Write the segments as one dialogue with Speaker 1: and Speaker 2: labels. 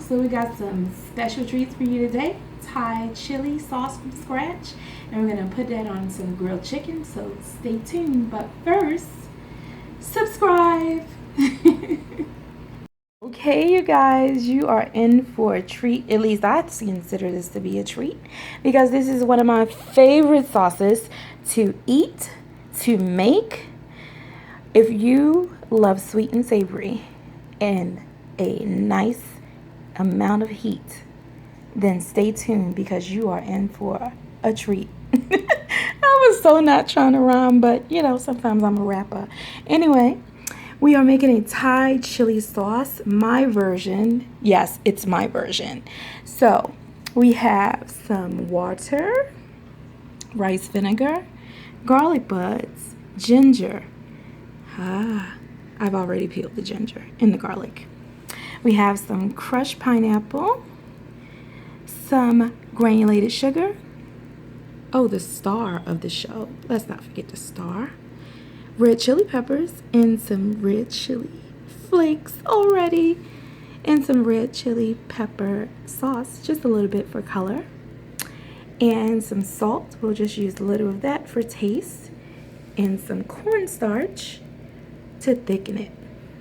Speaker 1: So we got some special treats for you today. Thai chili sauce from scratch, and we're gonna put that on some grilled chicken, so stay tuned. But first, subscribe. Okay, you guys, you are in for a treat. At least I consider this to be a treat because this is one of my favorite sauces to eat, to make. If you love sweet and savory and a nice amount of heat, then stay tuned because you are in for a treat. I was so not trying to rhyme, but you know, sometimes I'm a rapper. Anyway, we are making a Thai chili sauce, my version. Yes, it's my version. So we have some water, rice vinegar, garlic buds, ginger. I've already peeled the ginger and the garlic. We have some crushed pineapple, some granulated sugar. Oh, the star of the show. Let's not forget the star. Red chili peppers and some red chili flakes already. And some red chili pepper sauce, just a little bit for color. And some salt. We'll just use a little of that for taste. And some cornstarch to thicken it.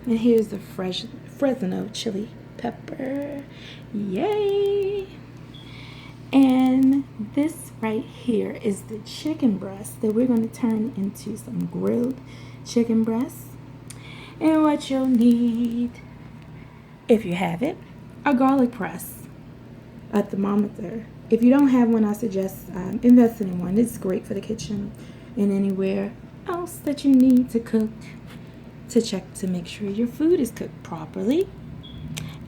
Speaker 1: And here's the fresh Fresno chili pepper. Yay! And this right here is the chicken breast that we're going to turn into some grilled chicken breast. And what you'll need, if you have it, a garlic press, a thermometer. If you don't have one, I suggest investing in one. It's great for the kitchen and anywhere else that you need to cook, to check to make sure your food is cooked properly.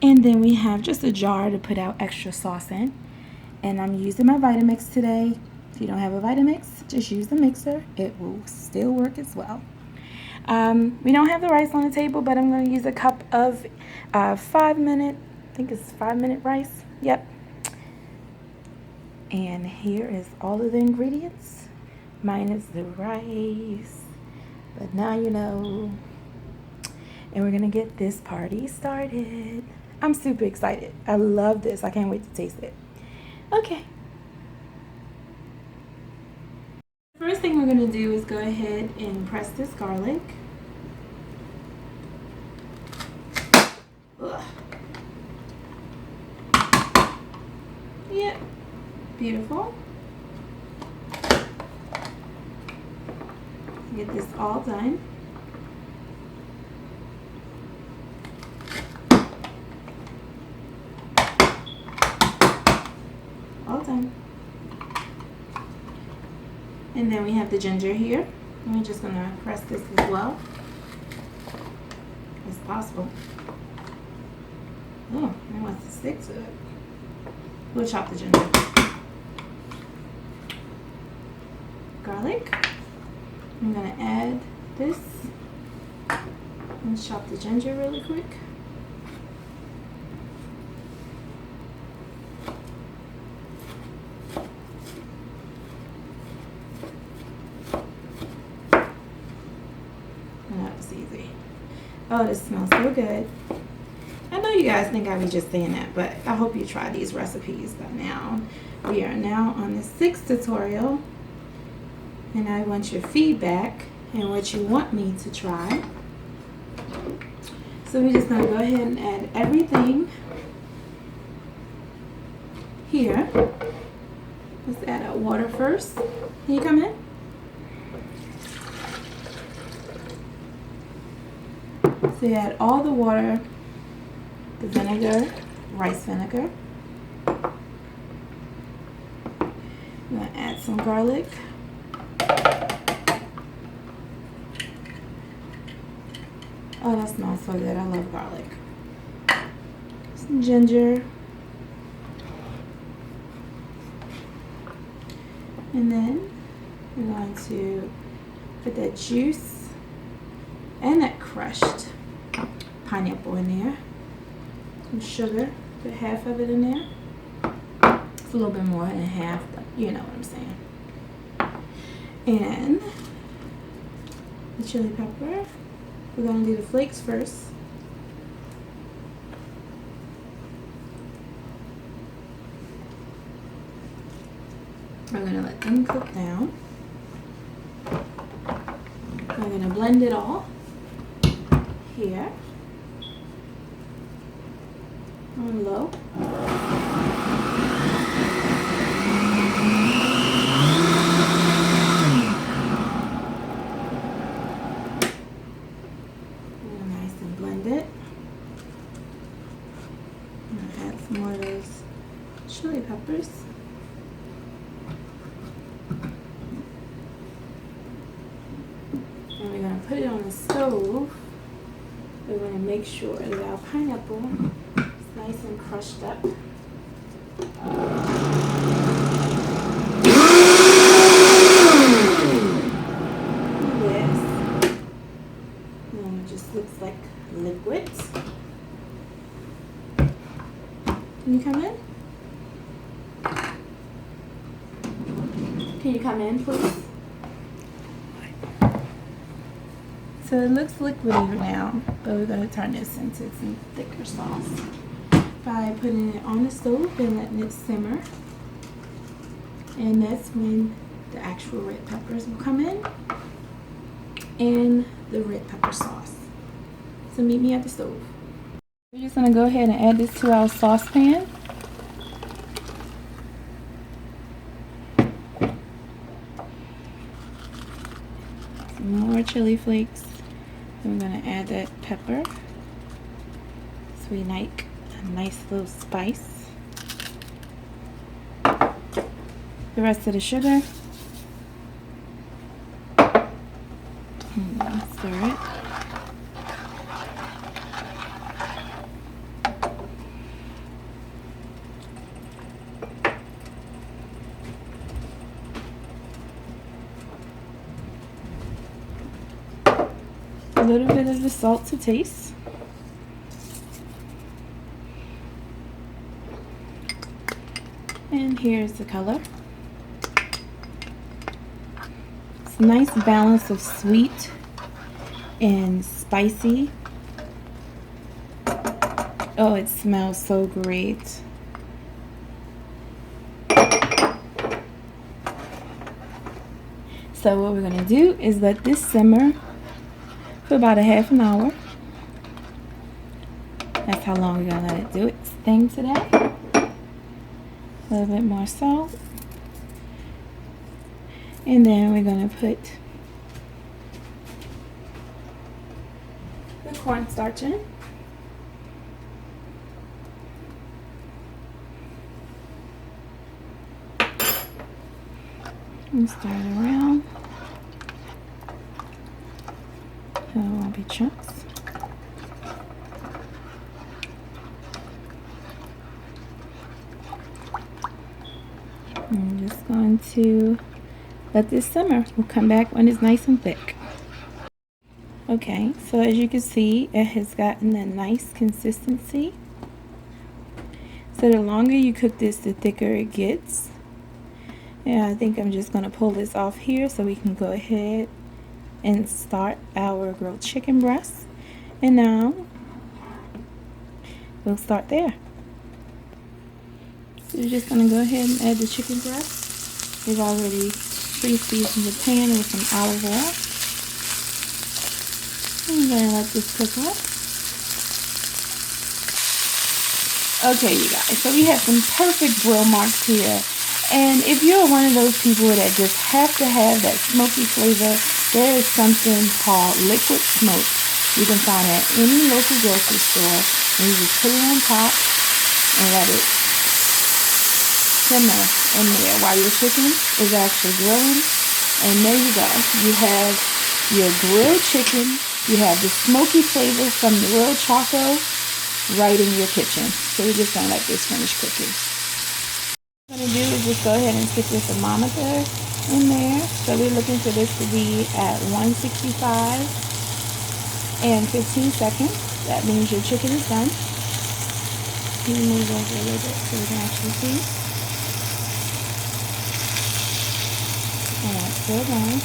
Speaker 1: And then we have just a jar to put out extra sauce in. And I'm using my Vitamix today. If you don't have a Vitamix, just use the mixer. It will still work as well. We don't have the rice on the table, but I'm going to use a cup of 5-minute, I think it's 5-minute rice. Yep. And here is all of the ingredients, minus the rice. But now you know. And we're going to get this party started. I'm super excited. I love this. I can't wait to taste it. Okay. First thing we're going to do is go ahead and press this garlic. Ugh. Yeah, beautiful. Get this all done. All done. And then we have the ginger here. And we're just going to press this as well as possible. Oh, it wants to stick to it. We'll chop the ginger. Garlic. I'm going to add this. Let's chop the ginger really quick. Oh, this smells so good. I know you guys think I be just saying that, but I hope you try these recipes by now. We are now on the 6th tutorial, and I want your feedback and what you want me to try. So we're just going to go ahead and add everything here. Let's add our water first. Can you come in? So you add all the water, the vinegar, rice vinegar. I'm going to add some garlic. Oh, that smells so good. I love garlic. Some ginger. And then we're going to put that juice and that crushed pineapple in there. Some sugar, put half of it in there. It's a little bit more than half, but you know what I'm saying. And the chili pepper. We're going to do the flakes first. We're going to let them cook down. I'm going to blend it all here on low. Nice and blend it. I'm going to add some more of those chili peppers. And we're going to put it on the stove. We're going to make sure that our pineapple is nice and crushed up. This. And it just looks like liquid. Can you come in? Can you come in, please? So it looks liquidy now, but we're going to turn this into some thicker sauce by putting it on the stove and letting it simmer. And that's when the actual red peppers will come in and the red pepper sauce. So meet me at the stove. We're just going to go ahead and add this to our saucepan. Some more chili flakes. We're going to add that pepper so we like a nice little spice. The rest of the sugar. And stir it. A little bit of the salt to taste. And here's the color. It's a nice balance of sweet and spicy. Oh, it smells so great. So what we're going to do is let this simmer for about a half an hour. That's how long we're going to let it do its thing today. A little bit more salt. And then we're going to put the cornstarch in. And stir it around. So it won't be chunks. I'm just going to let this simmer. We'll come back when it's nice and thick. Okay, so as you can see, it has gotten a nice consistency. So the longer you cook this, the thicker it gets. And I think I'm just going to pull this off here so we can go ahead and start our grilled chicken breast. And now we'll start there. So we're just going to go ahead and add the chicken breast. We've already pre-seasoned the pan with some olive oil. I'm going to let this cook up. Okay, you guys, so we have some perfect grill marks here. And if you're one of those people that just have to have that smoky flavor, there is something called liquid smoke. You can find it at any local grocery store, and you just put it on top and let it simmer in there while your chicken is actually grilling. And there you go. You have your grilled chicken. You have the smoky flavor from the real Choco right in your kitchen. So we're just going to let this finish cooking. What I'm going to do is just go ahead and stick the thermometer in there. So we're looking for this to be at 165 and 15 seconds. That means your chicken is done. Let me move over a little bit so we can actually see. And that's still done.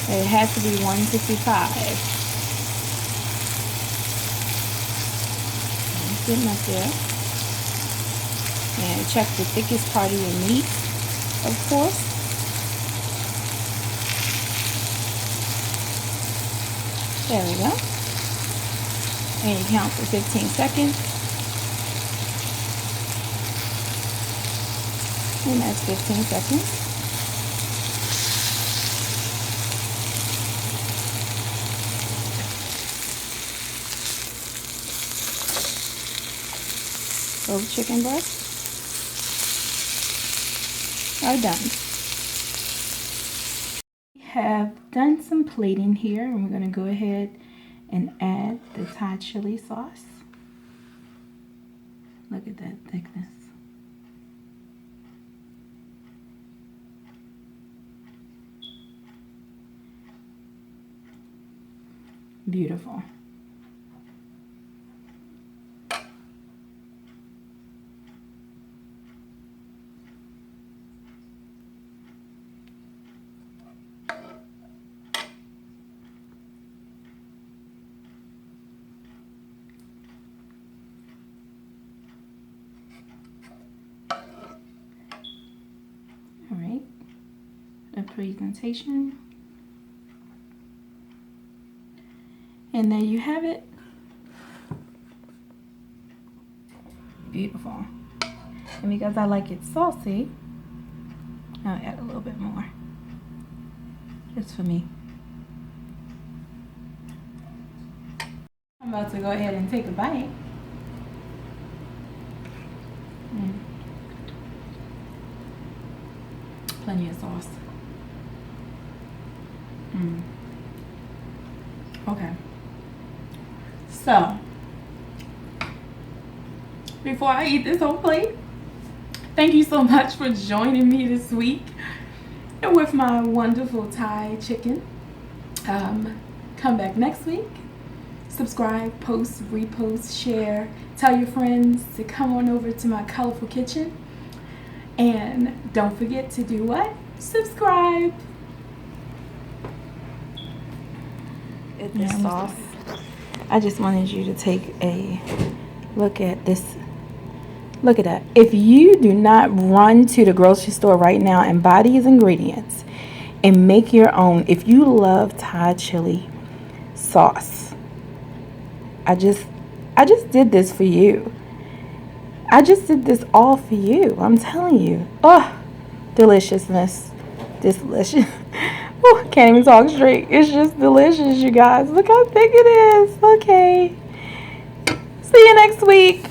Speaker 1: It has to be 165. It's getting up there. And check the thickest part of your meat, of course. There we go. And you count for 15 seconds. And that's 15 seconds. Both chicken breasts are done. We have done some plating here, and we're going to go ahead and add the Thai chili sauce. Look at that thickness. Beautiful. All right, a presentation. And there you have it. Beautiful. And because I like it saucy, I'll add a little bit more. Just for me. I'm about to go ahead and take a bite. Plenty of sauce. Okay. So, before I eat this whole plate, thank you so much for joining me this week and with my wonderful Thai chicken. Come back next week. Subscribe, post, repost, share. Tell your friends to come on over to my colorful kitchen. And don't forget to do what? Subscribe. This sauce. I just wanted you to take a look at this. Look at that. If you do not run to the grocery store right now and buy these ingredients and make your own, if you love Thai chili sauce, I just did this for you. I just did this all for you. I'm telling you. Oh, deliciousness. Delicious. Oh, can't even talk straight. It's just delicious, you guys. Look how thick it is. Okay. See you next week.